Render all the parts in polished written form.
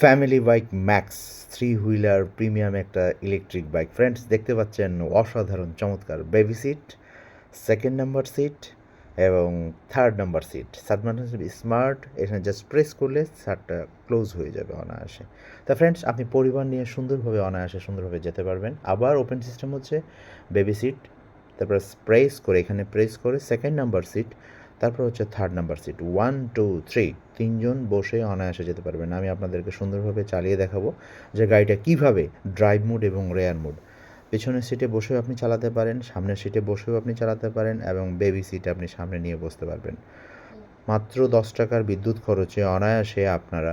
Family bike max three wheeler premium একটা electric bike. Friends, দেখতে পাচ্ছেন অসাধারণ চমৎকার baby seat, second number seat এবং থার্ড নাম্বার সিট। স্মার্ট, এখানে জাস্ট প্রেস করলে সারটা ক্লোজ হয়ে যাবে অনায়াসে। তা ফ্রেন্ডস, আপনি পরিবার নিয়ে সুন্দরভাবে অনায়াসে সুন্দরভাবে যেতে পারবেন। আবার ওপেন সিস্টেম হচ্ছে বেবি সিট, তারপর প্রেস করে সেকেন্ড নাম্বার সিট, তারপর হচ্ছে থার্ড নাম্বার সিট। 1 2 3 তিনজন বসে অনায়াসে যেতে পারবেন। আমি আপনাদেরকে সুন্দরভাবে চালিয়ে দেখাবো যে গাড়িটা কীভাবে ড্রাইভ মোড এবং রেয়ার মোড। পেছনের সিটে বসেও আপনি চালাতে পারেন, সামনের সিটে বসেও আপনি চালাতে পারেন এবং বেবি সিটে আপনি সামনে নিয়ে বসতে পারবেন। মাত্র 10 টাকার বিদ্যুৎ খরচে অনায়াসে আপনারা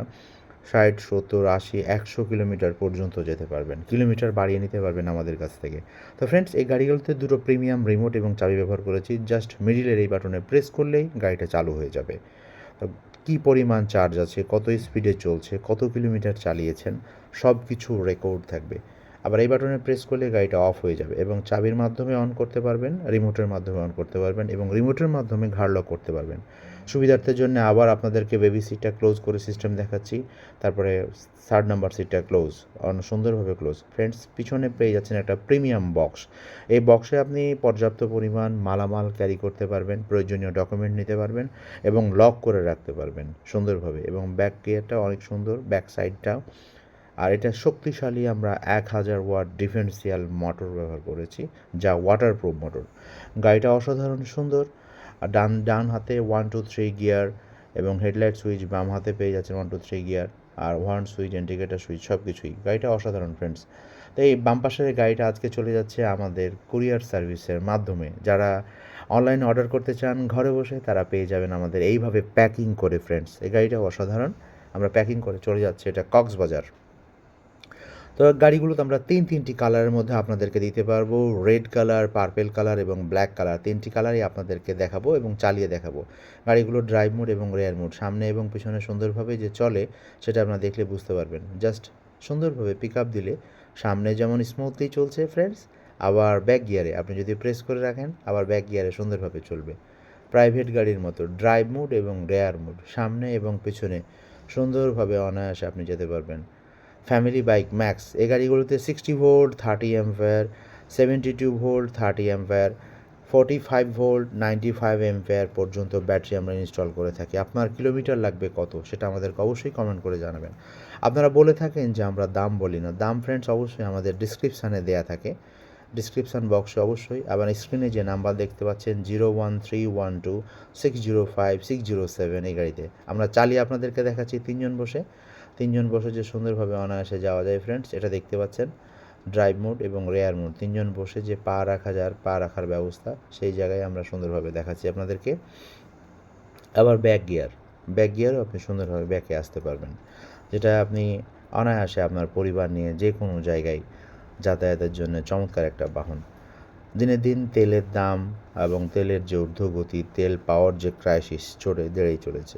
60 70 80 100 কিলোমিটার পর্যন্ত যেতে পারবেন। কিলোমিটার বাড়িয়ে নিতে পারবেন আমাদের কাছ থেকে। তো ফ্রেন্ডস, এই গাড়িগুলোতে দুটো প্রিমিয়াম রিমোট এবং চাবি ব্যবহার করেছি। জাস্ট মিডিলের এই বাটনে প্রেস করলেই গাড়িটা চালু হয়ে যাবে। তো কী পরিমাণ চার্জ আছে, কত স্পিডে চলছে, কত কিলোমিটার চালিয়েছেন, সব কিছু রেকর্ড থাকবে। আবার এই বাটনে প্রেস করলে গাড়িটা অফ হয়ে যাবে এবং চাবির মাধ্যমে অন করতে পারবেন, রিমোটের মাধ্যমে অন করতে পারবেন এবং রিমোটের মাধ্যমে ঘাড় লক করতে পারবেন। সুবিধার্থের জন্য আবার আপনাদেরকে বেবি সিটটা ক্লোজ করে সিস্টেম দেখাচ্ছি, তারপরে থার্ড নাম্বার সিটটা ক্লোজ, সুন্দরভাবে ক্লোজ। ফ্রেন্ডস, পিছনে পেয়ে যাচ্ছেন একটা প্রিমিয়াম বক্স। এই বক্সে আপনি পর্যাপ্ত পরিমাণ মালামাল ক্যারি করতে পারবেন, প্রয়োজনীয় ডকুমেন্ট নিতে পারবেন এবং লক করে রাখতে পারবেন সুন্দরভাবে। এবং ব্যাক গিয়ারটা অনেক সুন্দর, ব্যাক সাইডটাও। আর এটা শক্তিশালী আমরা 1000 ওয়াট ডিফারেন্সিয়াল মোটর ব্যবহার করেছি, যা ওয়াটারপ্রুফ মোটর। গাড়িটা অসাধারণ সুন্দর। আর ডান হাতে 1 2 3 গিয়ার এবং হেডলাইট সুইচ, বাম হাতে পেয়ে যাচ্ছেন 1 2 3 গিয়ার আর হর্ন সুইচ, ইন্ডিকেটার সুইচ, সব কিছুই। গাড়িটা অসাধারণ ফ্রেন্ডস। তো এই বাম পাশের গাড়িটা আজকে চলে যাচ্ছে আমাদের কুরিয়ার সার্ভিসের মাধ্যমে। যারা অনলাইনে অর্ডার করতে চান ঘরে বসে, তারা পেয়ে যাবেন আমাদের এইভাবে প্যাকিং করে। ফ্রেন্ডস, এই গাড়িটা অসাধারণ, আমরা প্যাকিং করে চলে যাচ্ছে এটা কক্সবাজার। তো গাড়িগুলোতে আমরা তিনটি কালারের মধ্যে আপনাদেরকে দিতে পারবো, রেড কালার, পার্পেল কালার এবং ব্ল্যাক কালার। তিনটি কালারই আপনাদেরকে দেখাবো এবং চালিয়ে দেখাবো। গাড়িগুলো ড্রাইভ মোড এবং রেয়ার মোড, সামনে এবং পিছনে সুন্দরভাবে যে চলে সেটা আপনারা দেখলে বুঝতে পারবেন। জাস্ট সুন্দরভাবে পিক আপ দিলে সামনে যেমন স্মুথলি চলছে ফ্রেন্ডস, আবার ব্যাক গিয়ারে আপনি যদি প্রেস করে রাখেন আবার ব্যাক গিয়ারে সুন্দরভাবে চলবে। প্রাইভেট গাড়ির মতো ড্রাইভ মোড এবং রেয়ার মোড, সামনে এবং পিছনে সুন্দরভাবে অনায়াসে আপনি যেতে পারবেন। ফ্যামিলি বাইক ম্যাক্স, এই গাড়িগুলোতে 60 volt 30 ampere, 72 volt 30 ampere, 45 volt 95 ampere পর্যন্ত ব্যাটারি আমরা ইনস্টল করে থাকি। আপনার কিলোমিটার লাগবে কত, সেটা আমাদেরকে অবশ্যই কমেন্ট করে জানাবেন। আপনারা বলে থাকেন যে আমরা দাম বলি না, দাম ফ্রেন্ডস অবশ্যই আমাদের ডিসক্রিপশানে দেয়া থাকে, ডিসক্রিপশান বক্সে অবশ্যই। আবার স্ক্রিনে যে নাম্বার দেখতে পাচ্ছেন 01312605607, এই গাড়িতে আমরা চালিয়ে আপনাদেরকে দেখাচ্ছি তিনজন বসে যে সুন্দরভাবে অনায়াসে যাওয়া যায়। ফ্রেন্ডস, এটা দেখতে পাচ্ছেন ড্রাইভ মোড এবং রেয়ার মোড, তিনজন বসে যে পা রাখার ব্যবস্থা, সেই জায়গায় আমরা সুন্দরভাবে দেখাচ্ছি আপনাদেরকে। আবার ব্যাক গিয়ারও আপনি সুন্দরভাবে ব্যাকে আসতে পারবেন, যেটা আপনি অনায়াসে আপনার পরিবার নিয়ে যে কোনো জায়গায় যাতায়াতের জন্য চমৎকার একটা বাহন। দিনের দিন তেলের দাম এবং তেলের যে ঊর্ধ্বগতি, তেল পাওয়ার যে ক্রাইসিস বেড়েই চলেছে।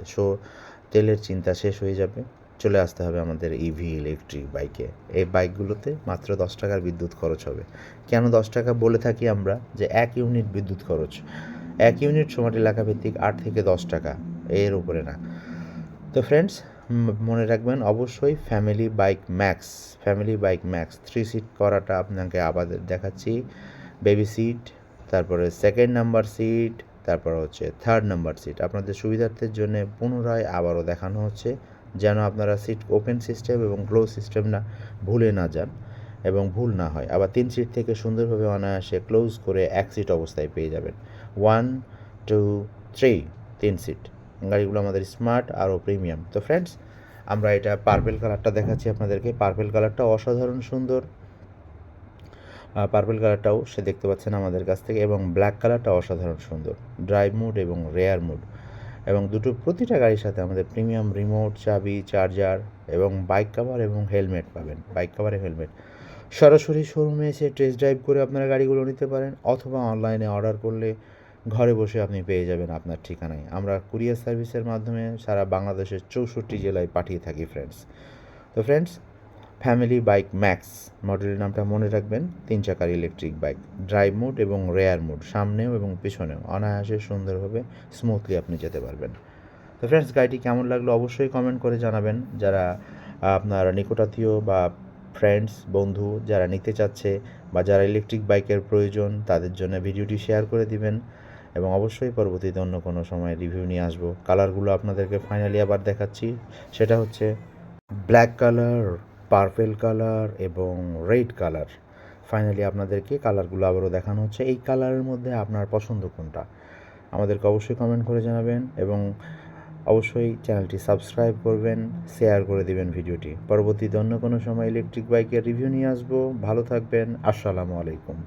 তেলের চিন্তা শেষ হয়ে যাবে, চলে আসতে হবে আমাদের ইভি ইলেকট্রিক বাইকে। এই বাইকগুলোতে মাত্র 10 টাকার বিদ্যুৎ খরচ হবে। কেন 10 টাকা বলে থাকি আমরা, যে 1 ইউনিট বিদ্যুৎ খরচ, 1 ইউনিট সমান এলাকাভিত্তিক 8 থেকে 10 টাকা, এর উপরে না। তো ফ্রেন্ডস, মনে রাখবেন অবশ্যই ফ্যামিলি বাইক ম্যাক্স 3 সিট করাটা আপনাকে আবার দেখাচ্ছি। বেবি সিট, তারপরে সেকেন্ড নাম্বার সিট, তারপর হচ্ছে থার্ড নাম্বার সিট। আপনাদের সুবিধার্থের জন্য পুনরায় আবারও দেখানো হচ্ছে, যেন আপনারা সিট ওপেন সিস্টেম এবং ক্লোজ সিস্টেম ভুলে না যান এবং ভুল না হয়। আবার 3 সিট থেকে সুন্দরভাবে অনায়াসে ক্লোজ করে 1 সিট অবস্থায় পেয়ে যাবেন। 1 2 3 3 সিট। গাড়িগুলো আমাদের স্মার্ট আরও প্রিমিয়াম। তো ফ্রেন্ডস, আমরা এটা পার্পেল কালারটা দেখাচ্ছি আপনাদেরকে। পার্পেল কালারটা অসাধারণ সুন্দর, পার্পেল কালারটাও সে দেখতে পাচ্ছেন আমাদের কাছ থেকে, এবং ব্ল্যাক কালারটা অসাধারণ সুন্দর, ড্রাইভ মোড এবং রেয়ার মোড। এবং প্রতিটা গাড়ির সাথে আমাদের প্রিমিয়াম রিমোট, চাবি, চার্জার এবং বাইক কভার এবং হেলমেট পাবেন। বাইক কভার এবং হেলমেট সরাসরি শোরুমে এসে টেস্ট ড্রাইভ করে আপনারা গাড়িগুলো নিতে পারেন, অথবা অনলাইনে অর্ডার করলে ঘরে বসে আপনি পেয়ে যাবেন আপনার ঠিকানায়। আমরা কুরিয়ার সার্ভিসের মাধ্যমে সারা বাংলাদেশের 64 জেলায় পাঠিয়ে থাকি ফ্রেন্ডস। তো ফ্রেন্ডস, ফ্যামিলি বাইক ম্যাক্স মডেলের নামটা মনে রাখবেন। 3 চাকার ইলেকট্রিক বাইক, ড্রাইভ মোড এবং রেয়ার মোড, সামনেও এবং পিছনেও অনায়াসে সুন্দরভাবে স্মুথলি আপনি যেতে পারবেন। তো ফ্রেন্ডস, গাড়িটি কেমন লাগলো অবশ্যই কমেন্ট করে জানাবেন। যারা আপনার নিকটাত্মীয় বা ফ্রেন্ডস বন্ধু যারা নিতে চাচ্ছে বা যারা ইলেকট্রিক বাইকের প্রয়োজন তাদের জন্য ভিডিওটি শেয়ার করে দিবেন এবং অবশ্যই পরবর্তীতে অন্য কোনো সময় রিভিউ নিয়ে আসবো। কালারগুলো আপনাদেরকে ফাইনালি আবার দেখাচ্ছি, সেটা হচ্ছে ব্ল্যাক কালার, পার্পেল কালার এবং রেড কালার। ফাইনালি আপনাদেরকে কালারগুলো আবারও দেখানো হচ্ছে। এই কালারের মধ্যে আপনার পছন্দ কোনটা আমাদেরকে অবশ্যই কমেন্ট করে জানাবেন এবং অবশ্যই চ্যানেলটি সাবস্ক্রাইব করবেন, শেয়ার করে দিবেন ভিডিওটি। পরবর্তীতে অন্য কোনো সময় ইলেকট্রিক বাইকের রিভিউ নিয়ে আসবো। ভালো থাকবেন। আসসালামু আলাইকুম।